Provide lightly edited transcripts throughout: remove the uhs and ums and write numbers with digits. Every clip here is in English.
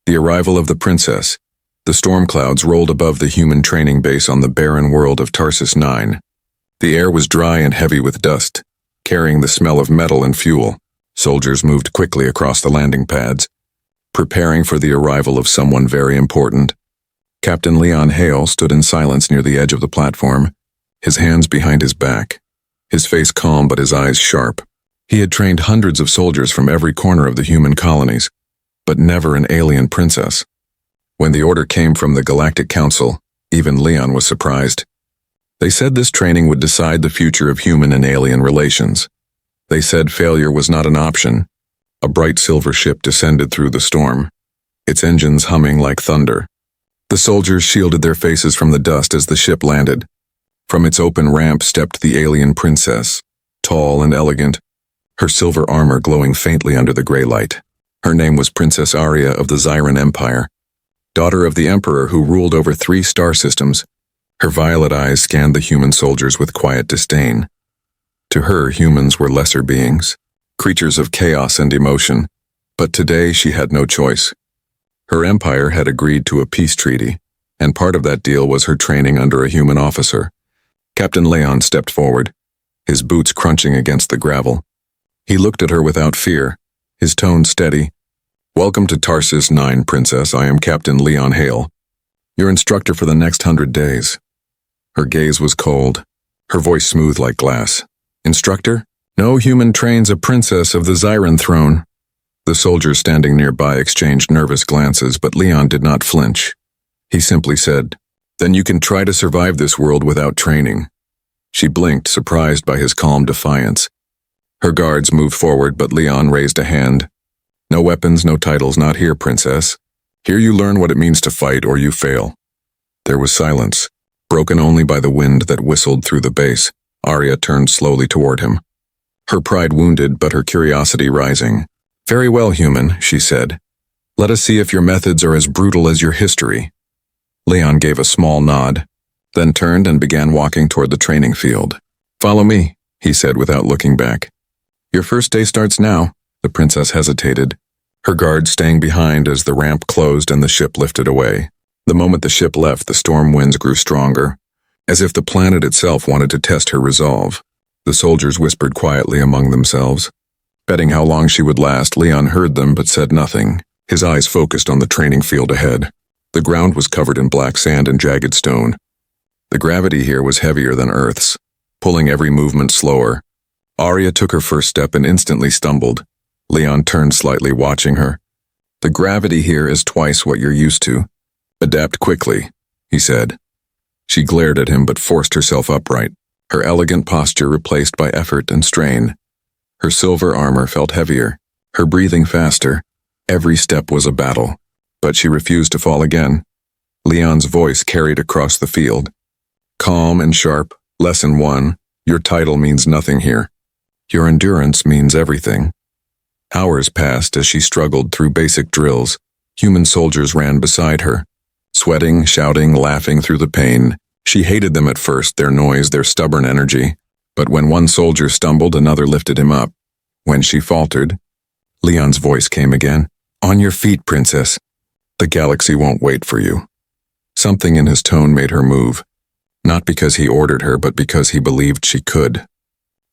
The arrival of the princess. The storm clouds rolled above the human training base on the barren world of Tarsus 9. The air was dry and heavy with dust, carrying the smell of metal and fuel. Soldiers moved quickly across the landing pads, preparing for the arrival of someone very important. Captain Leon Hale stood in silence near the edge of the platform, his hands behind his back, his face calm but his eyes sharp. He had trained hundreds of soldiers from every corner of the human colonies, but never an alien princess. When the order came from the Galactic Council, even Leon was surprised. They said this training would decide the future of human and alien relations. They said failure was not an option. A bright silver ship descended through the storm, its engines humming like thunder. The soldiers shielded their faces from the dust as the ship landed. From its open ramp stepped the alien princess, tall and elegant, her silver armor glowing faintly under the gray light. Her name was Princess Aria of the Zyran Empire, daughter of the Emperor who ruled over 3 star systems. Her violet eyes scanned the human soldiers with quiet disdain. To her, humans were lesser beings, creatures of chaos and emotion, but today she had no choice. Her empire had agreed to a peace treaty, and part of that deal was her training under a human officer. Captain Leon stepped forward, his boots crunching against the gravel. He looked at her without fear, his tone steady. "Welcome to Tarsus 9, Princess. I am Captain Leon Hale, your instructor for the next 100 days. Her gaze was cold, her voice smooth like glass. "Instructor? No human trains a princess of the Zyran throne." The soldiers standing nearby exchanged nervous glances, but Leon did not flinch. He simply said, "Then you can try to survive this world without training." She blinked, surprised by his calm defiance. Her guards moved forward, but Leon raised a hand. "No weapons, no titles, not here, Princess. Here you learn what it means to fight or you fail." There was silence, broken only by the wind that whistled through the base. Aria turned slowly toward him, her pride wounded but her curiosity rising. "Very well, human," she said. "Let us see if your methods are as brutal as your history." Leon gave a small nod, then turned and began walking toward the training field. "Follow me," he said without looking back. "Your first day starts now." The princess hesitated, her guards staying behind as the ramp closed and the ship lifted away. The moment the ship left, the storm winds grew stronger, as if the planet itself wanted to test her resolve. The soldiers whispered quietly among themselves. Betting how long she would last, Leon heard them but said nothing, his eyes focused on the training field ahead. The ground was covered in black sand and jagged stone. The gravity here was heavier than Earth's, pulling every movement slower. Aria took her first step and instantly stumbled. Leon turned slightly, watching her. "The gravity here is twice what you're used to. Adapt quickly," he said. She glared at him but forced herself upright, her elegant posture replaced by effort and strain. Her silver armor felt heavier, her breathing faster. Every step was a battle, but she refused to fall again. Leon's voice carried across the field. Calm and sharp, Lesson 1, your title means nothing here. Your endurance means everything. Hours passed as she struggled through basic drills. Human soldiers ran beside her, sweating, shouting, laughing through the pain. She hated them at first, their noise, their stubborn energy. But when one soldier stumbled, another lifted him up. When she faltered, Leon's voice came again. "On your feet, Princess. The galaxy won't wait for you." Something in his tone made her move, not because he ordered her, but because he believed she could.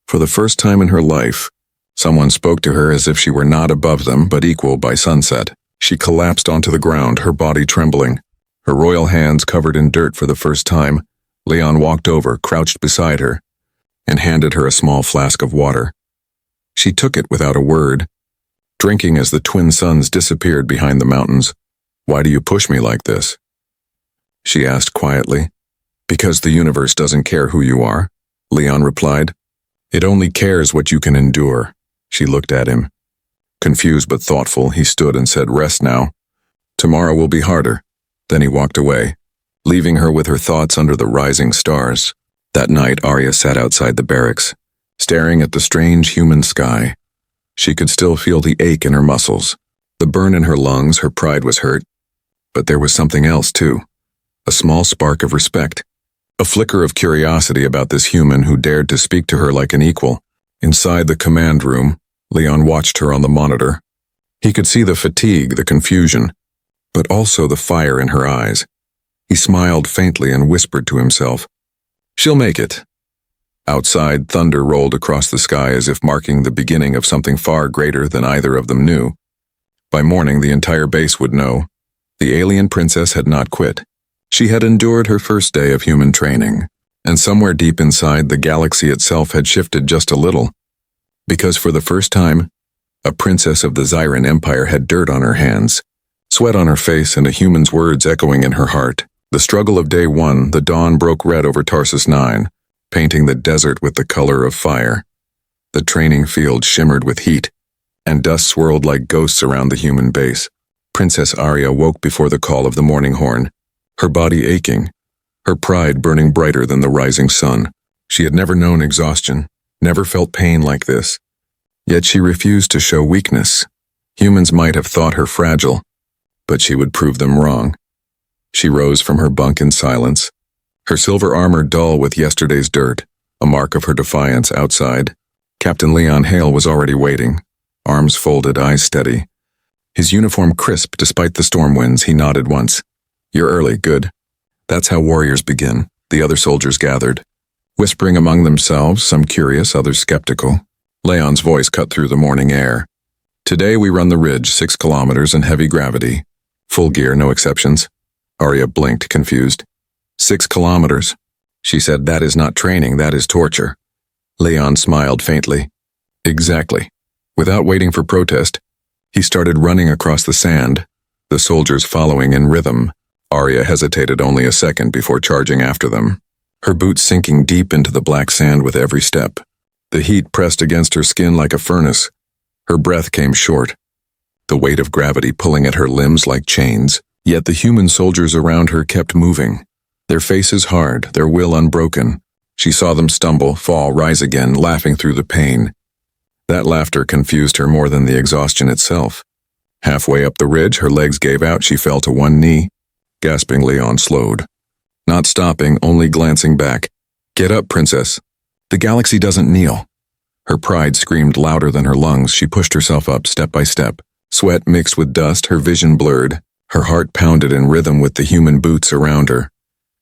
For the first time in her life, someone spoke to her as if she were not above them, but equal by sunset. She collapsed onto the ground, her body trembling, her royal hands covered in dirt for the first time. Leon walked over, crouched beside her, and handed her a small flask of water. She took it without a word, drinking as the twin suns disappeared behind the mountains. "Why do you push me like this?" she asked quietly. "Because the universe doesn't care who you are," Leon replied. "It only cares what you can endure." She looked at him. Confused but thoughtful, he stood and said, "Rest now. Tomorrow will be harder." Then he walked away, leaving her with her thoughts under the rising stars. That night, Aria sat outside the barracks, staring at the strange human sky. She could still feel the ache in her muscles, the burn in her lungs. Her pride was hurt. But there was something else, too. A small spark of respect. A flicker of curiosity about this human who dared to speak to her like an equal. Inside the command room, Leon watched her on the monitor. He could see the fatigue, the confusion. but also the fire in her eyes. He smiled faintly and whispered to himself, "She'll make it." Outside, thunder rolled across the sky as if marking the beginning of something far greater than either of them knew. By morning, the entire base would know. The alien princess had not quit. She had endured her first day of human training, and somewhere deep inside, the galaxy itself had shifted just a little. Because for the first time, a princess of the Zyran Empire had dirt on her hands, sweat on her face, and a human's words echoing in her heart. The struggle of day one, the dawn broke red over Tarsus 9, painting the desert with the color of fire. The training field shimmered with heat, and dust swirled like ghosts around the human base. Princess Arya woke before the call of the morning horn, her body aching, her pride burning brighter than the rising sun. She had never known exhaustion, never felt pain like this. Yet she refused to show weakness. Humans might have thought her fragile, but she would prove them wrong. She rose from her bunk in silence, her silver armor dull with yesterday's dirt, a mark of her defiance. Outside, Captain Leon Hale was already waiting, arms folded, eyes steady. His uniform crisp despite the storm winds. He nodded once. "You're early, good." That's how warriors begin. The other soldiers gathered, whispering among themselves, some curious, others skeptical. Leon's voice cut through the morning air. "Today we run the ridge, 6 kilometers in heavy gravity. Full gear, no exceptions." Arya blinked, confused. 6 kilometers. She said, "That is not training, that is torture." Leon smiled faintly. "Exactly." Without waiting for protest, he started running across the sand, the soldiers following in rhythm. Arya hesitated only a second before charging after them, her boots sinking deep into the black sand with every step. The heat pressed against her skin like a furnace. Her breath came short, the weight of gravity pulling at her limbs like chains. Yet the human soldiers around her kept moving, their faces hard, their will unbroken. She saw them stumble, fall, rise again, laughing through the pain. That laughter confused her more than the exhaustion itself. Halfway up the ridge, her legs gave out. She fell to one knee. Gasping, Leon slowed, not stopping, only glancing back. "Get up, princess. The galaxy doesn't kneel." Her pride screamed louder than her lungs. She pushed herself up, step by step. Sweat mixed with dust, her vision blurred. Her heart pounded in rhythm with the human boots around her.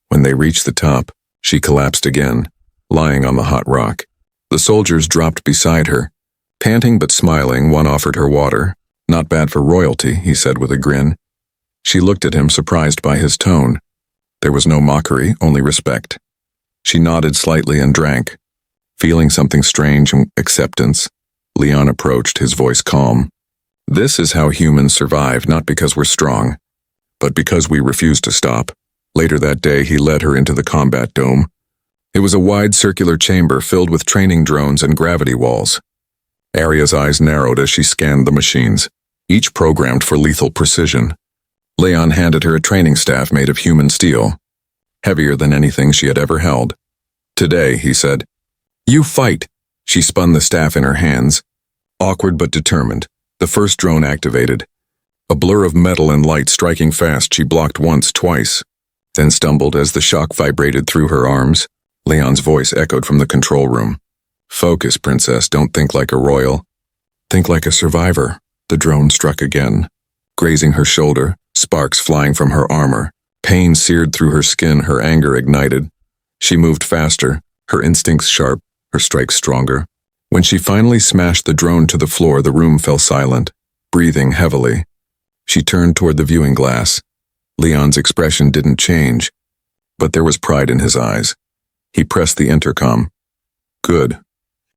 When they reached the top, she collapsed again, lying on the hot rock. The soldiers dropped beside her. Panting but smiling, one offered her water. "Not bad for royalty," he said with a grin. She looked at him, surprised by his tone. There was no mockery, only respect. She nodded slightly and drank, feeling something strange and acceptance. Leon approached, his voice calm. "This is how humans survive, not because we're strong, but because we refuse to stop." Later that day, he led her into the combat dome. It was a wide circular chamber filled with training drones and gravity walls. Arya's eyes narrowed as she scanned the machines, each programmed for lethal precision. Leon handed her a training staff made of human steel, heavier than anything she had ever held. "Today," he said, "you fight." She spun the staff in her hands, awkward but determined. The first drone activated. A blur of metal and light striking fast. She blocked once, twice, then stumbled as the shock vibrated through her arms. Leon's voice echoed from the control room. "Focus, princess. Don't think like a royal. Think like a survivor." The drone struck again, grazing her shoulder, sparks flying from her armor. Pain seared through her skin, her anger ignited. She moved faster, her instincts sharp, her strikes stronger. When she finally smashed the drone to the floor, the room fell silent, breathing heavily. She turned toward the viewing glass. Leon's expression didn't change, but there was pride in his eyes. He pressed the intercom. "Good."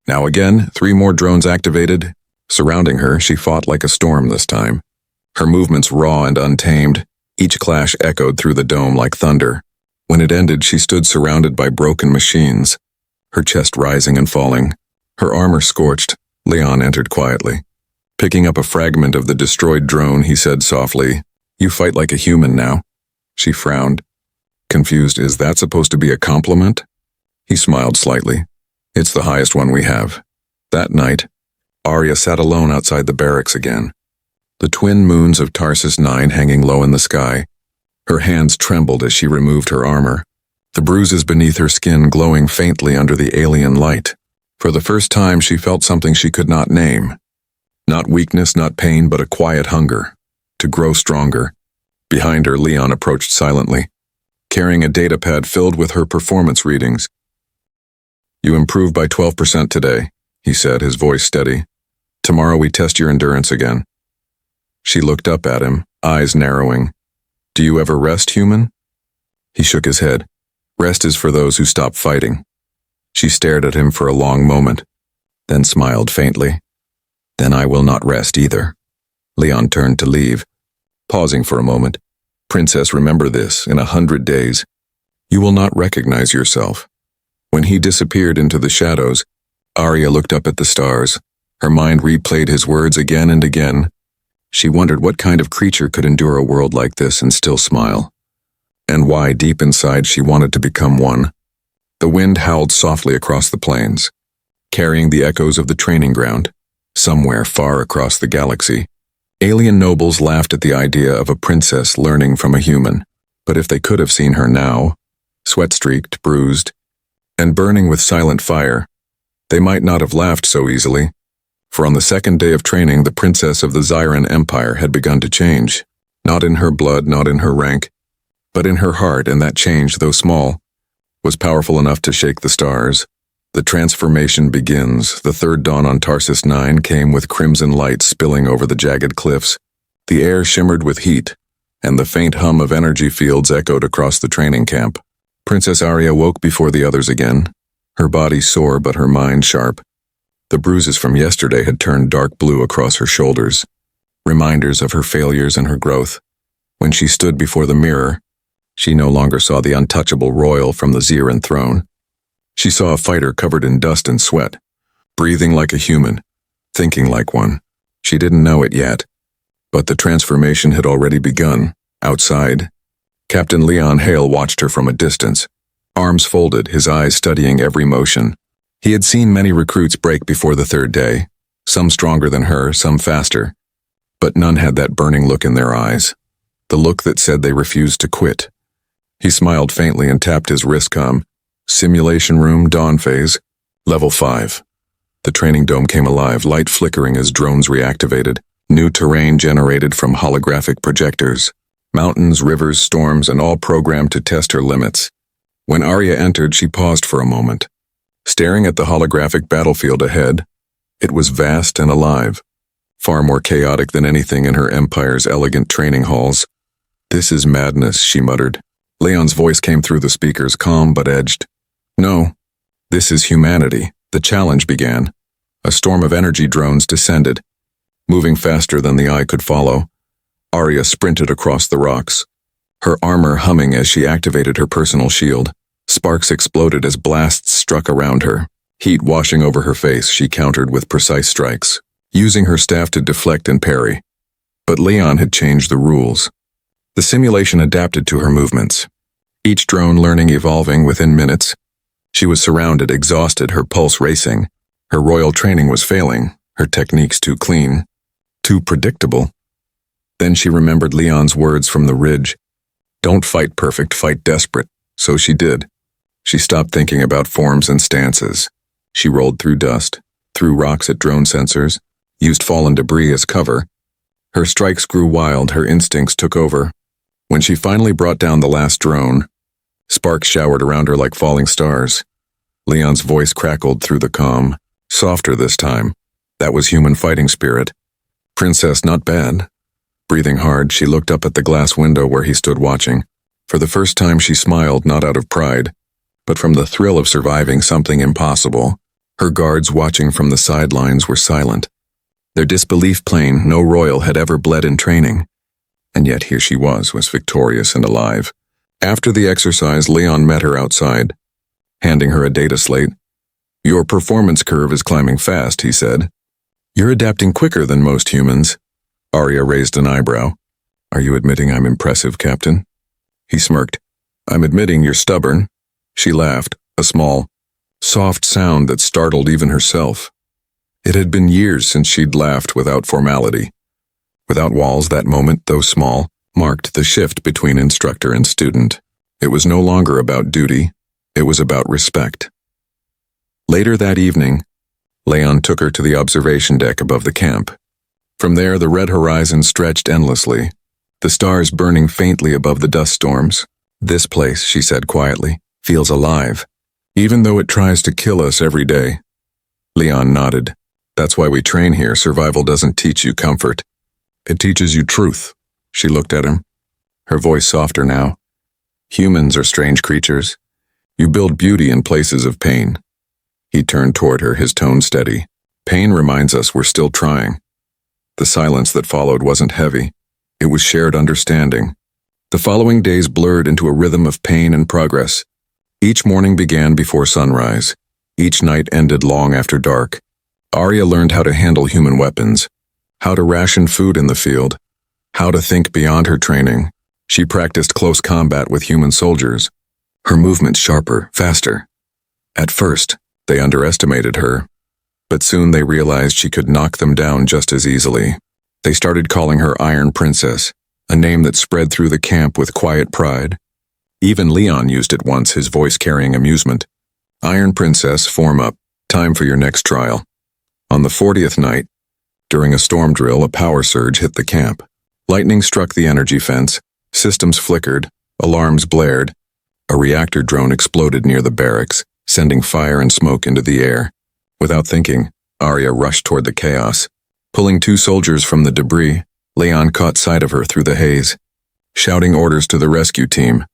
Now again, 3 more drones activated. Surrounding her, she fought like a storm this time. Her movements raw and untamed, each clash echoed through the dome like thunder. When it ended, she stood surrounded by broken machines, her chest rising and falling, her armor scorched. Leon entered quietly. Picking up a fragment of the destroyed drone, he said softly, "You fight like a human now." She frowned, confused. Is that supposed to be a compliment? He smiled slightly. "It's the highest one we have." That night, Arya sat alone outside the barracks again, the twin moons of Tarsus 9 hanging low in the sky. Her hands trembled as she removed her armor, the bruises beneath her skin glowing faintly under the alien light. For the first time, she felt something she could not name. Not weakness, not pain, but a quiet hunger, to grow stronger, Behind her, Leon approached silently, carrying a data pad filled with her performance readings. "You improved by 12% today," he said, his voice steady. "Tomorrow we test your endurance again." She looked up at him, eyes narrowing. "Do you ever rest, human?" He shook his head. "Rest is for those who stop fighting." She stared at him for a long moment, then smiled faintly. "Then I will not rest either." Leon turned to leave, pausing for a moment. "Princess, remember this, in 100 days, you will not recognize yourself." When he disappeared into the shadows, Arya looked up at the stars. Her mind replayed his words again and again. She wondered what kind of creature could endure a world like this and still smile, and why deep inside she wanted to become one. The wind howled softly across the plains, carrying the echoes of the training ground. Somewhere far across the galaxy, alien nobles laughed at the idea of a princess learning from a human. But if they could have seen her now, sweat-streaked, bruised, and burning with silent fire, they might not have laughed so easily. For on the second day of training, the princess of the Zyran Empire had begun to change. Not in her blood, not in her rank, but in her heart, and that change, though small, was powerful enough to shake the stars. The transformation begins. The third dawn on Tarsus 9 came with crimson light spilling over the jagged cliffs. The air shimmered with heat, and the faint hum of energy fields echoed across the training camp. Princess Arya woke before the others again, her body sore but her mind sharp. The bruises from yesterday had turned dark blue across her shoulders, reminders of her failures and her growth. When she stood before the mirror, she no longer saw the untouchable royal from the Zyran throne. She saw a fighter covered in dust and sweat, breathing like a human, thinking like one. She didn't know it yet, but the transformation had already begun. Outside, Captain Leon Hale watched her from a distance, arms folded, his eyes studying every motion. He had seen many recruits break before the third day, some stronger than her, some faster, but none had that burning look in their eyes, the look that said they refused to quit. He smiled faintly and tapped his wristcom. Simulation room, dawn phase, level 5. The training dome came alive, light flickering as drones reactivated. New terrain generated from holographic projectors. Mountains, rivers, storms, and all programmed to test her limits. When Arya entered, she paused for a moment, staring at the holographic battlefield ahead. It was vast and alive, far more chaotic than anything in her empire's elegant training halls. "This is madness," she muttered. Leon's voice came through the speakers, calm but edged. "No, this is humanity." The challenge began. A storm of energy drones descended, moving faster than the eye could follow. Arya sprinted across the rocks, her armor humming as she activated her personal shield. Sparks exploded as blasts struck around her. Heat washing over her face, she countered with precise strikes, using her staff to deflect and parry. But Leon had changed the rules. The simulation adapted to her movements, each drone learning, evolving within minutes. She was surrounded, exhausted, her pulse racing. Her royal training was failing, her techniques too clean, too predictable. Then she remembered Leon's words from the ridge. "Don't fight perfect, fight desperate." So she did. She stopped thinking about forms and stances. She rolled through dust, threw rocks at drone sensors, used fallen debris as cover. Her strikes grew wild, her instincts took over. When she finally brought down the last drone, sparks showered around her like falling stars. Leon's voice crackled through the calm, softer this time. That was human fighting spirit. "Princess, not bad." Breathing hard, she looked up at the glass window where he stood watching. For the first time she smiled, not out of pride, but from the thrill of surviving something impossible. Her guards watching from the sidelines were silent, their disbelief plain. No royal had ever bled in training. And yet here she was victorious and alive. After the exercise, Leon met her outside, handing her a data slate. "Your performance curve is climbing fast," he said. "You're adapting quicker than most humans." Arya raised an eyebrow. "Are you admitting I'm impressive, Captain?" He smirked. "I'm admitting you're stubborn." She laughed, a small, soft sound that startled even herself. It had been years since she'd laughed without formality. Without walls, that moment, though small, marked the shift between instructor and student. It was no longer about duty, it was about respect. Later that evening, Leon took her to the observation deck above the camp. From there, the red horizon stretched endlessly, the stars burning faintly above the dust storms. This place, she said quietly, feels alive, even though it tries to kill us every day. Leon nodded. That's why we train here. Survival doesn't teach you comfort. It teaches you truth. She looked at him, her voice softer now. Humans are strange creatures. You build beauty in places of pain. He turned toward her, his tone steady. Pain reminds us we're still trying. The silence that followed wasn't heavy. It was shared understanding. The following days blurred into a rhythm of pain and progress. Each morning began before sunrise. Each night ended long after dark. Arya learned how to handle human weapons, how to ration food in the field, how to think beyond her training. She practiced close combat with human soldiers, her movements sharper, faster. At first, they underestimated her, but soon they realized she could knock them down just as easily. They started calling her Iron Princess, a name that spread through the camp with quiet pride. Even Leon used it once, his voice carrying amusement. Iron Princess, form up. Time for your next trial. On the 40th night, during a storm drill, a power surge hit the camp. Lightning struck the energy fence, systems flickered, alarms blared. A reactor drone exploded near the barracks, sending fire and smoke into the air. Without thinking, Arya rushed toward the chaos. Pulling 2 soldiers from the debris, Leon caught sight of her through the haze, shouting orders to the rescue team.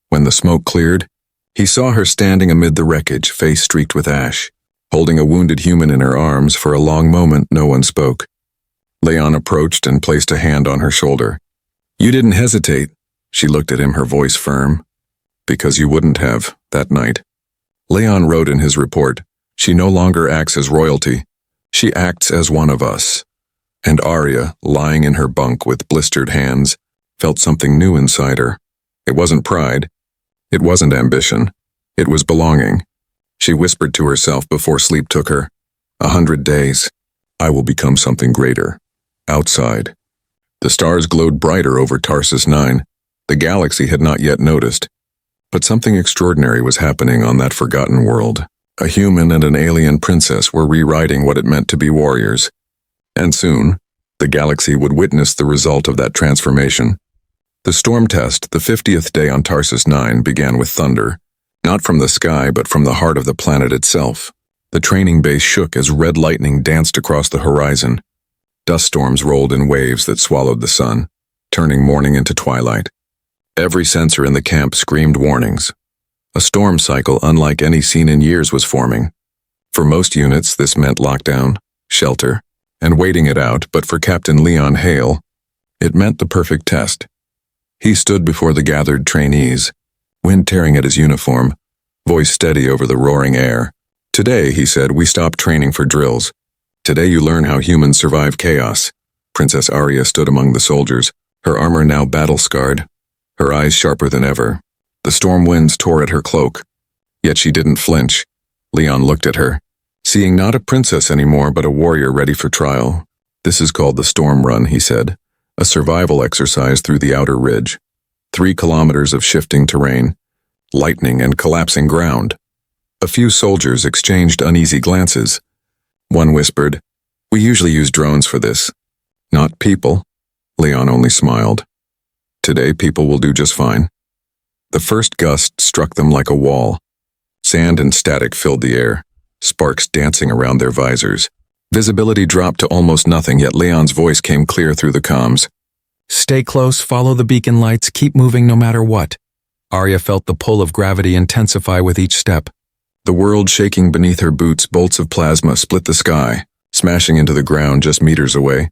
When the smoke cleared, he saw her standing amid the wreckage, face streaked with ash. Holding a wounded human in her arms, for a long moment no one spoke. Leon approached and placed a hand on her shoulder. You didn't hesitate. She looked at him, her voice firm. Because you wouldn't have, that night. Leon wrote in his report, she no longer acts as royalty. She acts as one of us. And Arya, lying in her bunk with blistered hands, felt something new inside her. It wasn't pride. It wasn't ambition. It was belonging. She whispered to herself before sleep took her. 100 days. I will become something greater. Outside. The stars glowed brighter over Tarsus 9. The galaxy had not yet noticed. But something extraordinary was happening on that forgotten world. A human and an alien princess were rewriting what it meant to be warriors. And soon, the galaxy would witness the result of that transformation. The storm test, the 50th day on Tarsus 9, began with thunder. Not from the sky, but from the heart of the planet itself. The training base shook as red lightning danced across the horizon. Dust storms rolled in waves that swallowed the sun, turning morning into twilight. Every sensor in the camp screamed warnings. A storm cycle unlike any seen in years was forming. For most units, this meant lockdown, shelter, and waiting it out, but for Captain Leon Hale, it meant the perfect test. He stood before the gathered trainees, wind tearing at his uniform, voice steady over the roaring air. Today, he said, we stop training for drills. Today you learn how humans survive chaos. Princess Arya stood among the soldiers, her armor now battle-scarred, her eyes sharper than ever. The storm winds tore at her cloak. Yet she didn't flinch. Leon looked at her, seeing not a princess anymore but a warrior ready for trial. This is called the Storm Run, he said, a survival exercise through the outer ridge. 3 kilometers of shifting terrain, lightning and collapsing ground. A few soldiers exchanged uneasy glances. One whispered, we usually use drones for this. Not people. Leon only smiled. Today people will do just fine. The first gust struck them like a wall. Sand and static filled the air, sparks dancing around their visors. Visibility dropped to almost nothing, yet Leon's voice came clear through the comms. Stay close, follow the beacon lights, keep moving no matter what. Arya felt the pull of gravity intensify with each step. The world shaking beneath her boots, bolts of plasma split the sky, smashing into the ground just meters away.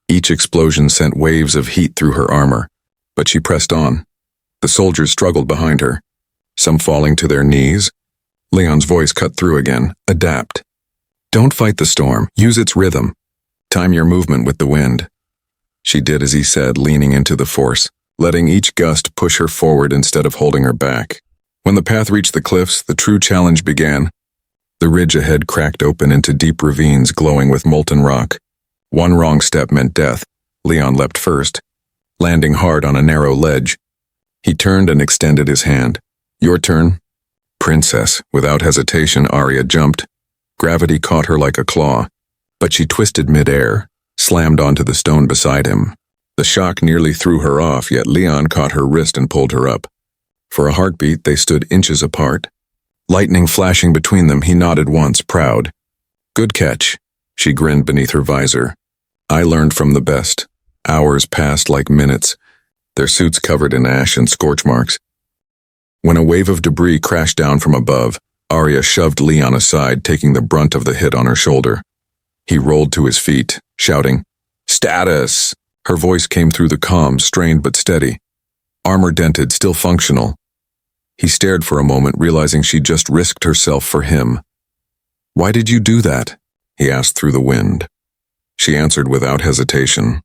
Each explosion sent waves of heat through her armor, but she pressed on. The soldiers struggled behind her, some falling to their knees. Leon's voice cut through again. Adapt. Don't fight the storm, use its rhythm. Time your movement with the wind. She did as he said, leaning into the force, letting each gust push her forward instead of holding her back. When the path reached the cliffs, the true challenge began. The ridge ahead cracked open into deep ravines glowing with molten rock. One wrong step meant death. Leon leapt first, landing hard on a narrow ledge. He turned and extended his hand. Your turn. Princess. Without hesitation, Arya jumped. Gravity caught her like a claw, but she twisted mid-air, slammed onto the stone beside him. The shock nearly threw her off, yet Leon caught her wrist and pulled her up. For a heartbeat, they stood inches apart. Lightning flashing between them, he nodded once, proud. "Good catch," she grinned beneath her visor. "I learned from the best." Hours passed like minutes, their suits covered in ash and scorch marks. When a wave of debris crashed down from above, Arya shoved Leon aside, taking the brunt of the hit on her shoulder. He rolled to his feet, shouting, "Status!" Her voice came through the comms, strained but steady. Armor dented, still functional. He stared for a moment, realizing she just risked herself for him. "Why did you do that?" he asked through the wind. She answered without hesitation.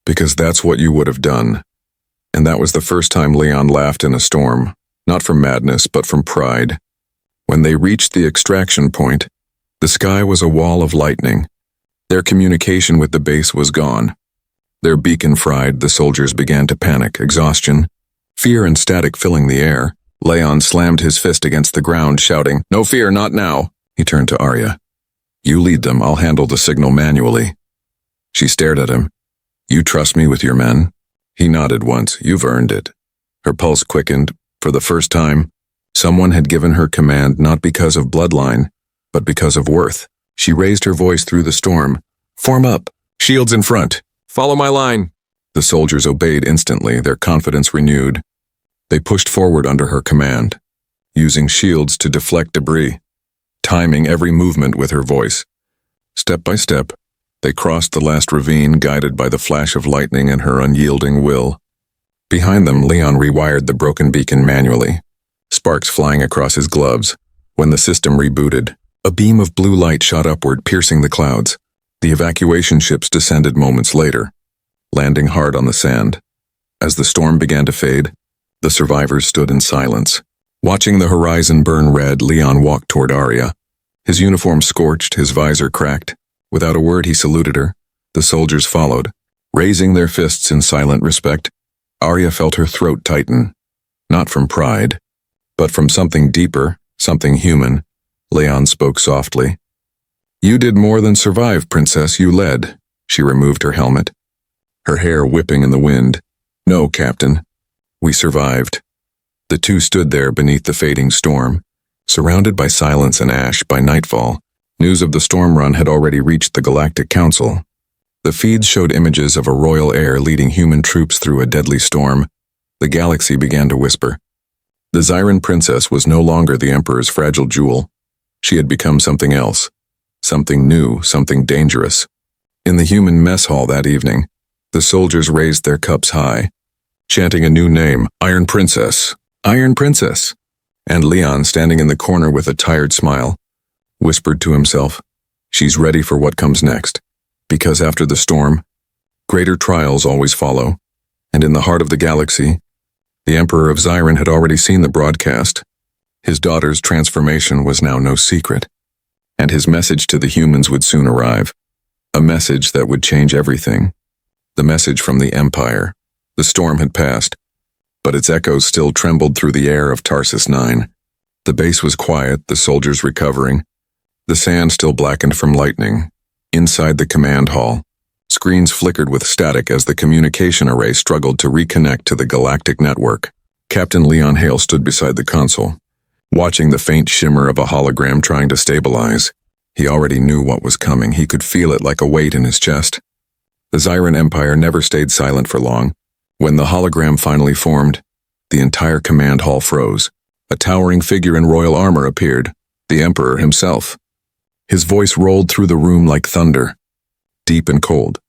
"Because that's what you would have done." And that was the first time Leon laughed in a storm, not from madness, but from pride. When they reached the extraction point, the sky was a wall of lightning. Their communication with the base was gone. Their beacon fried, the soldiers began to panic, exhaustion, fear and static filling the air. Leon slammed his fist against the ground, shouting, "No fear, not now." He turned to Arya. "You lead them, I'll handle the signal manually." She stared at him. "You trust me with your men?" He nodded once. "You've earned it." Her pulse quickened. For the first time, someone had given her command not because of bloodline, but because of worth. She raised her voice through the storm. "Form up. Shields in front. Follow my line." The soldiers obeyed instantly, their confidence renewed. They pushed forward under her command, using shields to deflect debris, timing every movement with her voice. Step by step, they crossed the last ravine, guided by the flash of lightning and her unyielding will. Behind them, Leon rewired the broken beacon manually, sparks flying across his gloves. When the system rebooted, a beam of blue light shot upward, piercing the clouds. The evacuation ships descended moments later, landing hard on the sand. As the storm began to fade, the survivors stood in silence. Watching the horizon burn red, Leon walked toward Arya. His uniform scorched, his visor cracked. Without a word, he saluted her. The soldiers followed, raising their fists in silent respect. Arya felt her throat tighten, not from pride, but from something deeper, something human. Leon spoke softly. "You did more than survive, Princess, you led." She removed her helmet, her hair whipping in the wind. "No, Captain. We survived." The two stood there beneath the fading storm, surrounded by silence and ash. By nightfall, news of the storm run had already reached the Galactic Council. The feeds showed images of a royal heir leading human troops through a deadly storm. The galaxy began to whisper. The Zyran princess was no longer the Emperor's fragile jewel. She had become something else. Something new, something dangerous. In the human mess hall that evening, the soldiers raised their cups high, chanting a new name, Iron Princess, Iron Princess. And Leon, standing in the corner with a tired smile, whispered to himself, "She's ready for what comes next." Because after the storm, greater trials always follow. And in the heart of the galaxy, the Emperor of Zyran had already seen the broadcast. His daughter's transformation was now no secret. And his message to the humans would soon arrive. A message that would change everything. The message from the Empire. The storm had passed, but its echoes still trembled through the air of Tarsus 9. The base was quiet, the soldiers recovering. The sand still blackened from lightning. Inside the command hall, screens flickered with static as the communication array struggled to reconnect to the galactic network. Captain Leon Hale stood beside the console, watching the faint shimmer of a hologram trying to stabilize. He already knew what was coming. He could feel it like a weight in his chest. The Zyran Empire never stayed silent for long. When the hologram finally formed, the entire command hall froze. A towering figure in royal armor appeared, the Emperor himself. His voice rolled through the room like thunder, deep and cold.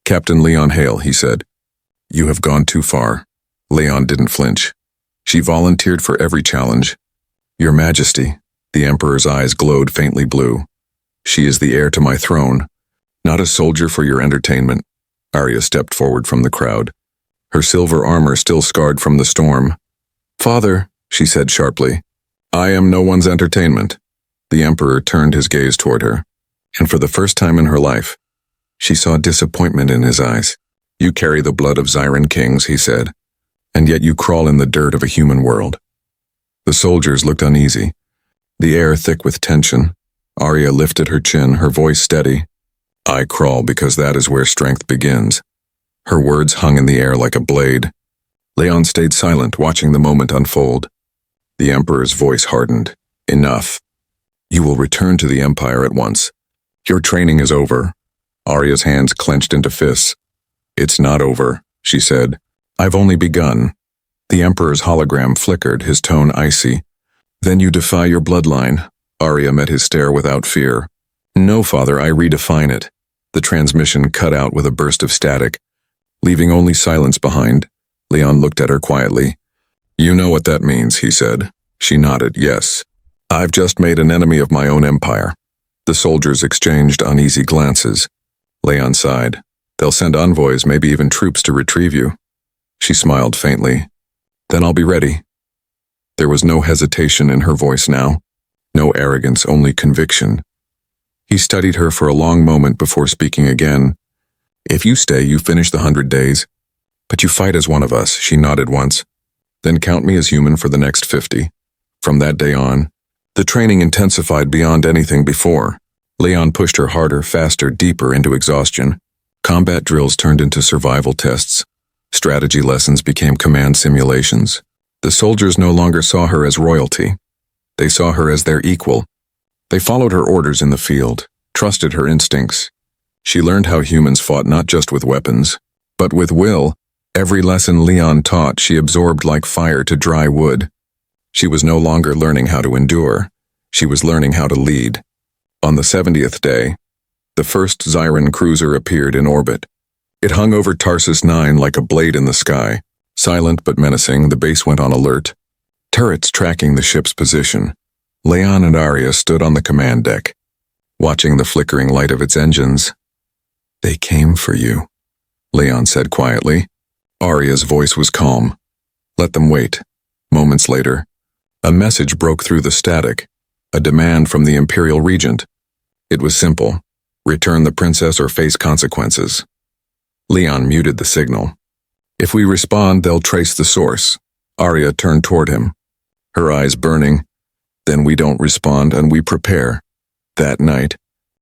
"Captain Leon Hale," he said, "you have gone too far." Leon didn't flinch. "She volunteered for every challenge." "Your Majesty," the Emperor's eyes glowed faintly blue. "She is the heir to my throne, not a soldier for your entertainment." Arya stepped forward from the crowd, her silver armor still scarred from the storm. "Father," she said sharply, "I am no one's entertainment." The Emperor turned his gaze toward her, and for the first time in her life, she saw disappointment in his eyes. "You carry the blood of Zyran kings," he said, "and yet you crawl in the dirt of a human world." The soldiers looked uneasy, the air thick with tension. Arya lifted her chin, her voice steady. "I crawl because that is where strength begins." Her words hung in the air like a blade. Leon stayed silent, watching the moment unfold. The Emperor's voice hardened. Enough. You will return to the Empire at once. Your training is over. Arya's hands clenched into fists. It's not over, she said. I've only begun. The Emperor's hologram flickered, his tone icy. Then you defy your bloodline. Arya met his stare without fear. No, father, I redefine it. The transmission cut out with a burst of static, leaving only silence behind. Leon looked at her quietly. You know what that means, he said. She nodded, yes. I've just made an enemy of my own empire. The soldiers exchanged uneasy glances. Leon sighed. They'll send envoys, maybe even troops to retrieve you. She smiled faintly. Then I'll be ready. There was no hesitation in her voice now. No arrogance, only conviction. He studied her for a long moment before speaking again. If you stay, you finish the 100 days. But you fight as one of us, she nodded once. Then count me as human for the next 50. From that day on, the training intensified beyond anything before. Leon pushed her harder, faster, deeper into exhaustion. Combat drills turned into survival tests. Strategy lessons became command simulations. The soldiers no longer saw her as royalty. They saw her as their equal. They followed her orders in the field, trusted her instincts. She learned how humans fought not just with weapons, but with will. Every lesson Leon taught she absorbed like fire to dry wood. She was no longer learning how to endure. She was learning how to lead. On the 70th day, the first Zyran cruiser appeared in orbit. It hung over Tarsus 9 like a blade in the sky. Silent but menacing, the base went on alert. Turrets tracking the ship's position. Leon and Arya stood on the command deck, watching the flickering light of its engines. They came for you, Leon said quietly. Arya's voice was calm. Let them wait. Moments later, a message broke through the static, a demand from the Imperial Regent. It was simple. Return the princess or face consequences. Leon muted the signal. If we respond, they'll trace the source. Arya turned toward him, her eyes burning. Then we don't respond and we prepare. That night,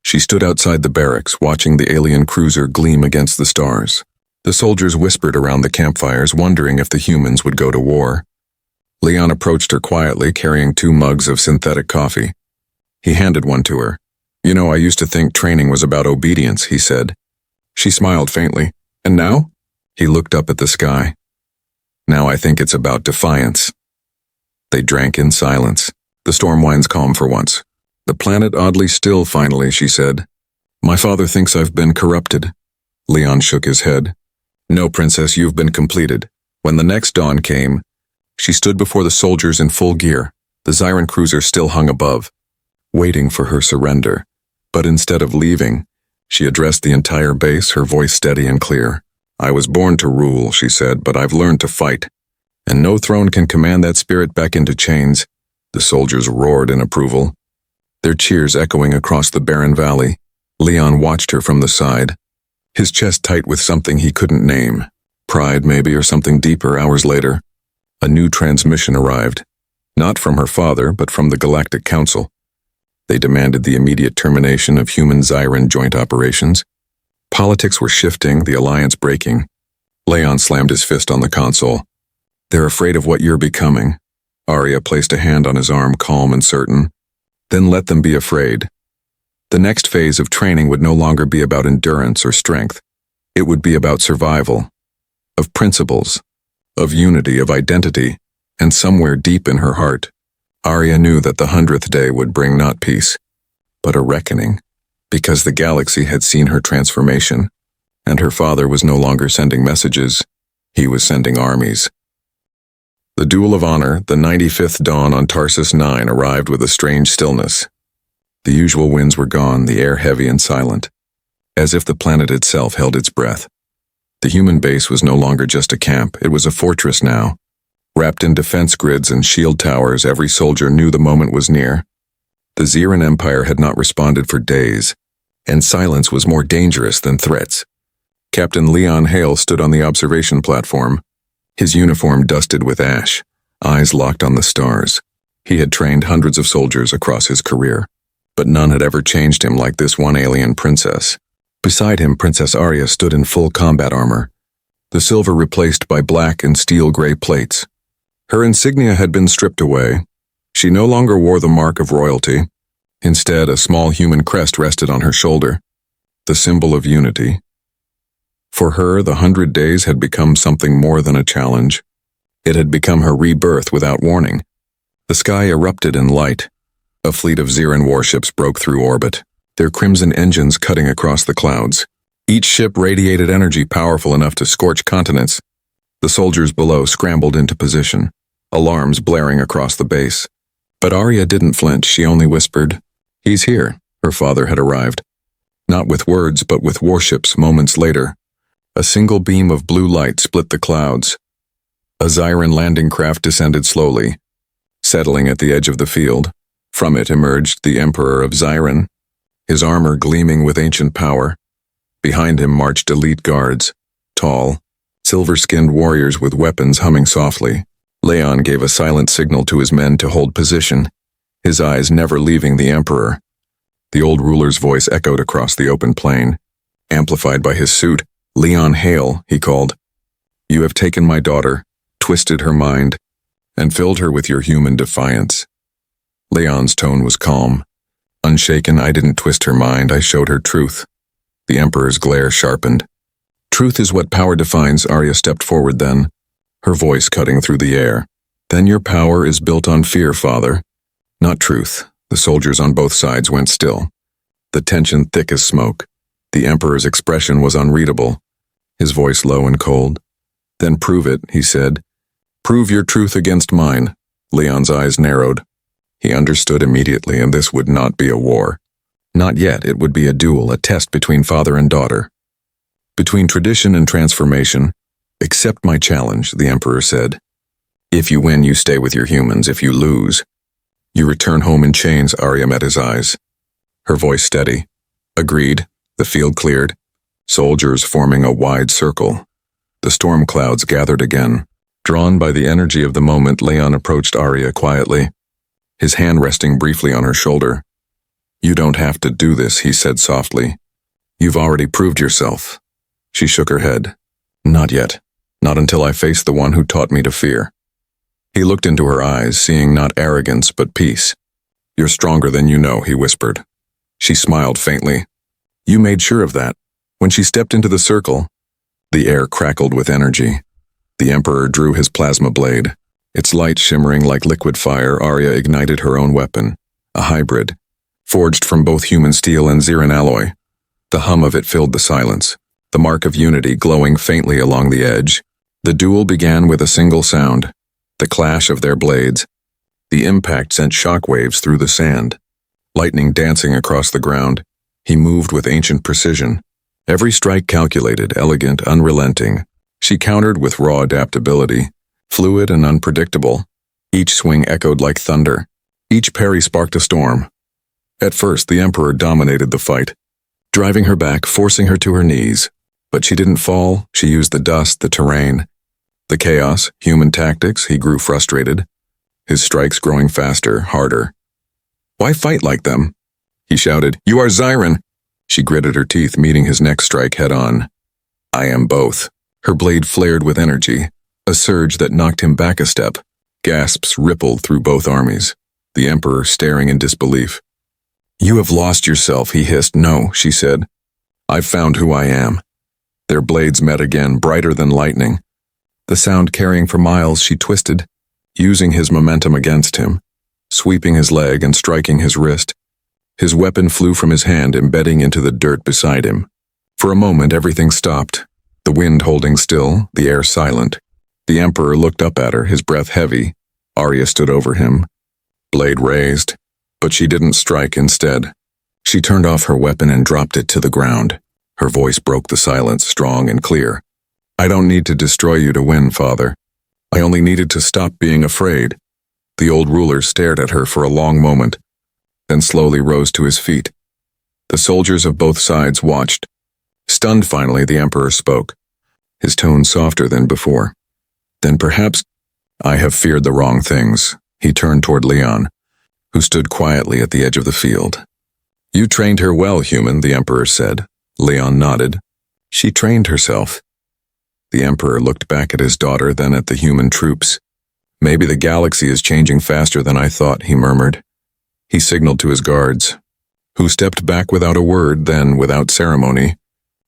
she stood outside the barracks, watching the alien cruiser gleam against the stars. The soldiers whispered around the campfires, wondering if the humans would go to war. Leon approached her quietly, carrying 2 mugs of synthetic coffee. He handed one to her. You know, I used to think training was about obedience, he said. She smiled faintly. And now? He looked up at the sky. Now I think it's about defiance. They drank in silence. The storm winds calm for once. The planet oddly still finally, she said. My father thinks I've been corrupted. Leon shook his head. No, princess, you've been completed. When the next dawn came, she stood before the soldiers in full gear. The Zyran cruiser still hung above, waiting for her surrender. But instead of leaving, she addressed the entire base, her voice steady and clear. I was born to rule, she said, but I've learned to fight. And no throne can command that spirit back into chains. The soldiers roared in approval, their cheers echoing across the barren valley. Leon watched her from the side, his chest tight with something he couldn't name. Pride, maybe, or something deeper. Hours later, a new transmission arrived. Not from her father, but from the Galactic Council. They demanded the immediate termination of human Zyran joint operations. Politics were shifting, the alliance breaking. Leon slammed his fist on the console. They're afraid of what you're becoming. Arya placed a hand on his arm, calm and certain. Then let them be afraid. The next phase of training would no longer be about endurance or strength. It would be about survival, of principles, of unity, of identity, and somewhere deep in her heart, Arya knew that the 100th day would bring not peace, but a reckoning, because the galaxy had seen her transformation, and her father was no longer sending messages, he was sending armies. The Duel of Honor, the 95th dawn on Tarsus 9, arrived with a strange stillness. The usual winds were gone, the air heavy and silent, as if the planet itself held its breath. The human base was no longer just a camp, it was a fortress now. Wrapped in defense grids and shield towers, every soldier knew the moment was near. The Zyran Empire had not responded for days, and silence was more dangerous than threats. Captain Leon Hale stood on the observation platform, his uniform dusted with ash, eyes locked on the stars. He had trained hundreds of soldiers across his career, but none had ever changed him like this one alien princess. Beside him, Princess Arya stood in full combat armor, the silver replaced by black and steel-gray plates. Her insignia had been stripped away. She no longer wore the mark of royalty. Instead, a small human crest rested on her shoulder, the symbol of unity. For her, the 100 days had become something more than a challenge. It had become her rebirth without warning. The sky erupted in light. A fleet of Xeran warships broke through orbit, their crimson engines cutting across the clouds. Each ship radiated energy powerful enough to scorch continents. The soldiers below scrambled into position, alarms blaring across the base. But Arya didn't flinch, she only whispered, "He's here." Her father had arrived. Not with words, but with warships moments later. A single beam of blue light split the clouds. A Xyran landing craft descended slowly, settling at the edge of the field. From it emerged the Emperor of Xyran, his armor gleaming with ancient power. Behind him marched elite guards, tall, silver-skinned warriors with weapons humming softly. Leon gave a silent signal to his men to hold position, his eyes never leaving the Emperor. The old ruler's voice echoed across the open plain, amplified by his suit. "Leon Hale," he called. "You have taken my daughter, twisted her mind, and filled her with your human defiance." Leon's tone was calm. Unshaken, "I didn't twist her mind, I showed her truth." The Emperor's glare sharpened. "Truth is what power defines," Arya stepped forward then, her voice cutting through the air. "Then your power is built on fear, father, not truth." The soldiers on both sides went still, the tension thick as smoke. The Emperor's expression was unreadable, his voice low and cold. "Then prove it," he said. "Prove your truth against mine." Leon's eyes narrowed. He understood immediately, and this would not be a war. Not yet, it would be a duel, a test between father and daughter. Between tradition and transformation. "Accept my challenge," the Emperor said. "If you win, you stay with your humans. If you lose, you return home in chains." Arya met his eyes, her voice steady. "Agreed." The field cleared, soldiers forming a wide circle. The storm clouds gathered again. Drawn by the energy of the moment, Leon approached Arya quietly, his hand resting briefly on her shoulder. "You don't have to do this," he said softly. "You've already proved yourself." She shook her head. "Not yet. Not until I face the one who taught me to fear." He looked into her eyes, seeing not arrogance but peace. "You're stronger than you know," he whispered. She smiled faintly. "You made sure of that." When she stepped into the circle, the air crackled with energy. The Emperor drew his plasma blade. Its light shimmering like liquid fire, Arya ignited her own weapon, a hybrid, forged from both human steel and Xeran alloy. The hum of it filled the silence, the mark of unity glowing faintly along the edge. The duel began with a single sound, the clash of their blades. The impact sent shockwaves through the sand, lightning dancing across the ground. He moved with ancient precision, every strike calculated, elegant, unrelenting. She countered with raw adaptability, fluid and unpredictable. Each swing echoed like thunder. Each parry sparked a storm. At first, the Emperor dominated the fight, driving her back, forcing her to her knees. But she didn't fall. She used the dust, the terrain, the chaos, human tactics. He grew frustrated, his strikes growing faster, harder. "Why fight like them?" he shouted. "You are Xyran." She gritted her teeth, meeting his next strike head-on. "I am both." Her blade flared with energy, a surge that knocked him back a step. Gasps rippled through both armies, the Emperor staring in disbelief. "You have lost yourself," he hissed. "No," she said. "I've found who I am." Their blades met again, brighter than lightning. The sound carrying for miles, she twisted, using his momentum against him, sweeping his leg and striking his wrist. His weapon flew from his hand, embedding into the dirt beside him. For a moment, everything stopped, the wind holding still, the air silent. The Emperor looked up at her, his breath heavy. Arya stood over him, blade raised, but she didn't strike. Instead, she turned off her weapon and dropped it to the ground. Her voice broke the silence, strong and clear. "I don't need to destroy you to win, father. I only needed to stop being afraid." The old ruler stared at her for a long moment, then slowly rose to his feet. The soldiers of both sides watched. Stunned finally, the Emperor spoke, his tone softer than before. "Then perhaps I have feared the wrong things." He turned toward Leon, who stood quietly at the edge of the field. "You trained her well, human," the Emperor said. Leon nodded. "She trained herself." The Emperor looked back at his daughter, then at the human troops. "Maybe the galaxy is changing faster than I thought," he murmured. He signaled to his guards, who stepped back without a word. Then, without ceremony,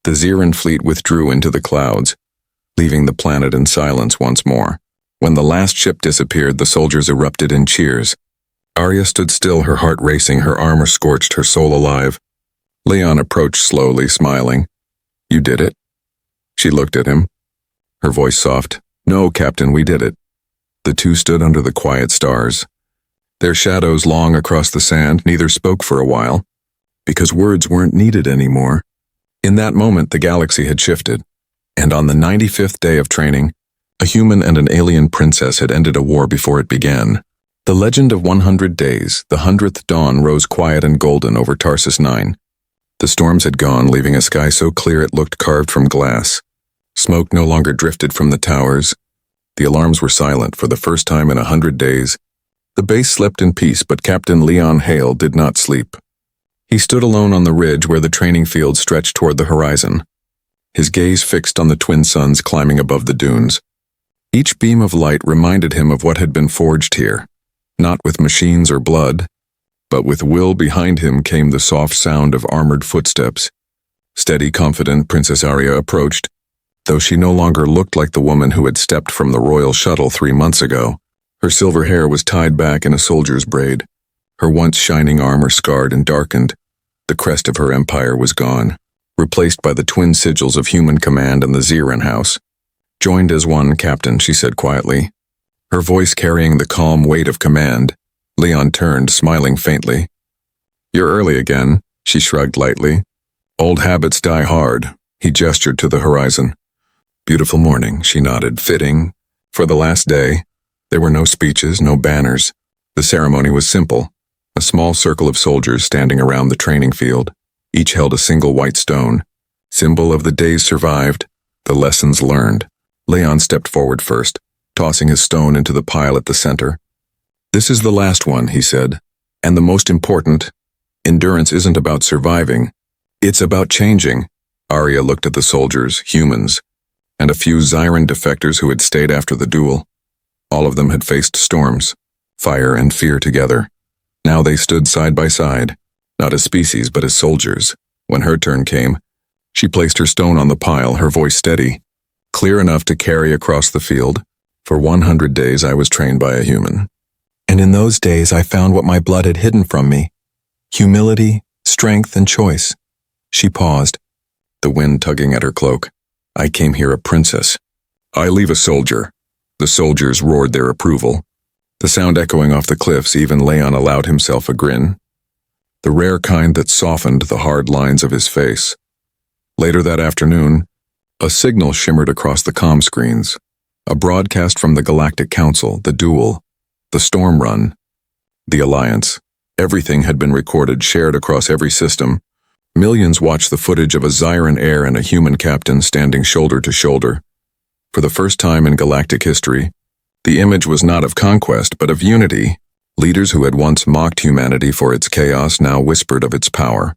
the Xeran fleet withdrew into the clouds, leaving the planet in silence once more. When the last ship disappeared, the soldiers erupted in cheers. Arya stood still, her heart racing, her armor scorched, her soul alive. Leon approached slowly, smiling. "You did it?" She looked at him, her voice soft. "No, Captain, we did it." The two stood under the quiet stars, their shadows long across the sand. Neither spoke for a while, because words weren't needed anymore. In that moment, the galaxy had shifted, and on the 95th day of training, a human and an alien princess had ended a war before it began. The legend of 100 days, the 100th dawn, rose quiet and golden over Tarsus 9. The storms had gone, leaving a sky so clear it looked carved from glass. Smoke no longer drifted from the towers. The alarms were silent for the first time in 100 days. The base slept in peace, but Captain Leon Hale did not sleep. He stood alone on the ridge where the training field stretched toward the horizon, his gaze fixed on the twin suns climbing above the dunes. Each beam of light reminded him of what had been forged here, not with machines or blood, but with will. Behind him came the soft sound of armored footsteps. Steady, confident, Princess Arya approached, though she no longer looked like the woman who had stepped from the royal shuttle 3 months ago. Her silver hair was tied back in a soldier's braid, her once shining armor scarred and darkened. The crest of her empire was gone, replaced by the twin sigils of human command and the Xeran house. "Joined as one, Captain," she said quietly, her voice carrying the calm weight of command. Leon turned, smiling faintly. "You're early again," she shrugged lightly. "Old habits die hard." He gestured to the horizon. "Beautiful morning," she nodded, "fitting for the last day." There were no speeches, no banners. The ceremony was simple. A small circle of soldiers standing around the training field. Each held a single white stone, symbol of the days survived, the lessons learned. Leon stepped forward first, tossing his stone into the pile at the center. "This is the last one," he said, "and the most important. Endurance isn't about surviving. It's about changing." Arya looked at the soldiers, humans, and a few Xeran defectors who had stayed after the duel. All of them had faced storms, fire and fear together. Now they stood side by side, not as species but as soldiers. When her turn came, she placed her stone on the pile, her voice steady, clear enough to carry across the field. "For 100 days I was trained by a human. And in those days I found what my blood had hidden from me. Humility, strength, and choice." She paused, the wind tugging at her cloak. "I came here a princess. I leave a soldier." The soldiers roared their approval, the sound echoing off the cliffs. Even Leon allowed himself a grin, the rare kind that softened the hard lines of his face. Later that afternoon, a signal shimmered across the comm screens, a broadcast from the Galactic Council, the duel, the storm run, the alliance. Everything had been recorded, shared across every system. Millions watched the footage of a Xeran heir and a human captain standing shoulder to shoulder. For the first time in galactic history, the image was not of conquest, but of unity. Leaders who had once mocked humanity for its chaos now whispered of its power.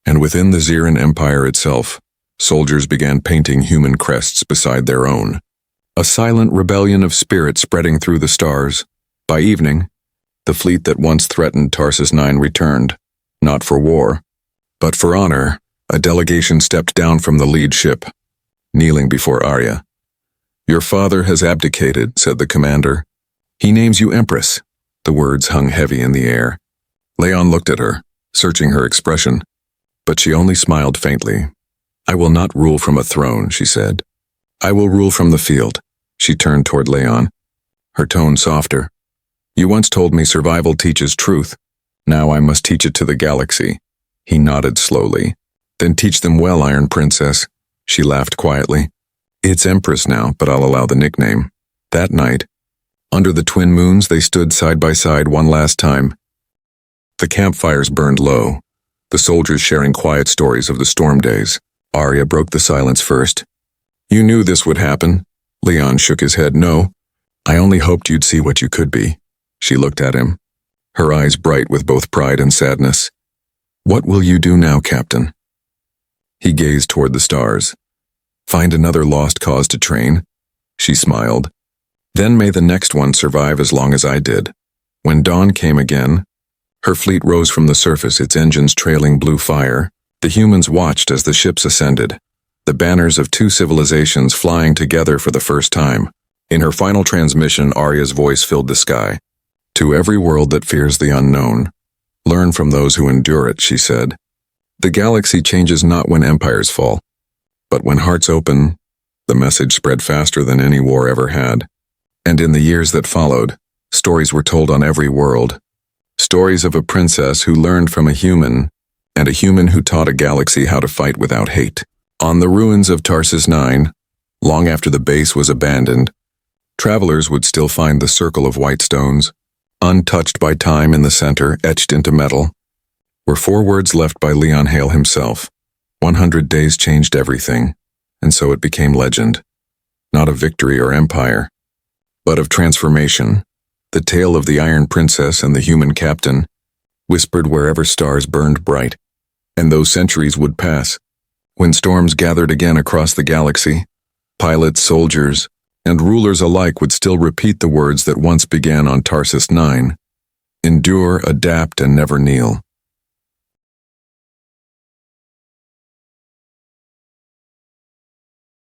And within the Xeran Empire itself, soldiers began painting human crests beside their own. A silent rebellion of spirit spreading through the stars. By evening, the fleet that once threatened Tarsus 9 returned, not for war, but for honor. A delegation stepped down from the lead ship, kneeling before Arya. "Your father has abdicated," said the commander. "He names you Empress." The words hung heavy in the air. Leon looked at her, searching her expression, but she only smiled faintly. "I will not rule from a throne," she said. "I will rule from the field." She turned toward Leon, her tone softer. "You once told me survival teaches truth. Now I must teach it to the galaxy." He nodded slowly. "Then teach them well, Iron Princess." She laughed quietly. "It's Empress now, but I'll allow the nickname." That night, under the twin moons, they stood side by side one last time. The campfires burned low, the soldiers sharing quiet stories of the storm days. Arya broke the silence first. "You knew this would happen." Leon shook his head. "No, I only hoped you'd see what you could be." She looked at him, her eyes bright with both pride and sadness. "What will you do now, Captain?" He gazed toward the stars. Find another lost cause to train? She smiled. Then may the next one survive as long as I did. When dawn came again, her fleet rose from the surface, its engines trailing blue fire. The humans watched as the ships ascended, the banners of two civilizations flying together for the first time. In her final transmission, Arya's voice filled the sky. To every world that fears the unknown, learn from those who endure it, she said. The galaxy changes not when empires fall, but when hearts open. The message spread faster than any war ever had. And in the years that followed, stories were told on every world. Stories of a princess who learned from a human, and a human who taught a galaxy how to fight without hate. On the ruins of Tarsus 9, long after the base was abandoned, travelers would still find the circle of white stones, untouched by time in the center, etched into metal, were 4 words left by Leon Hale himself. 100 days changed everything, and so it became legend. Not of victory or empire, but of transformation. The tale of the Iron Princess and the human captain, whispered wherever stars burned bright. And those centuries would pass. When storms gathered again across the galaxy, pilots, soldiers, and rulers alike would still repeat the words that once began on Tarsus 9. Endure, adapt, and never kneel.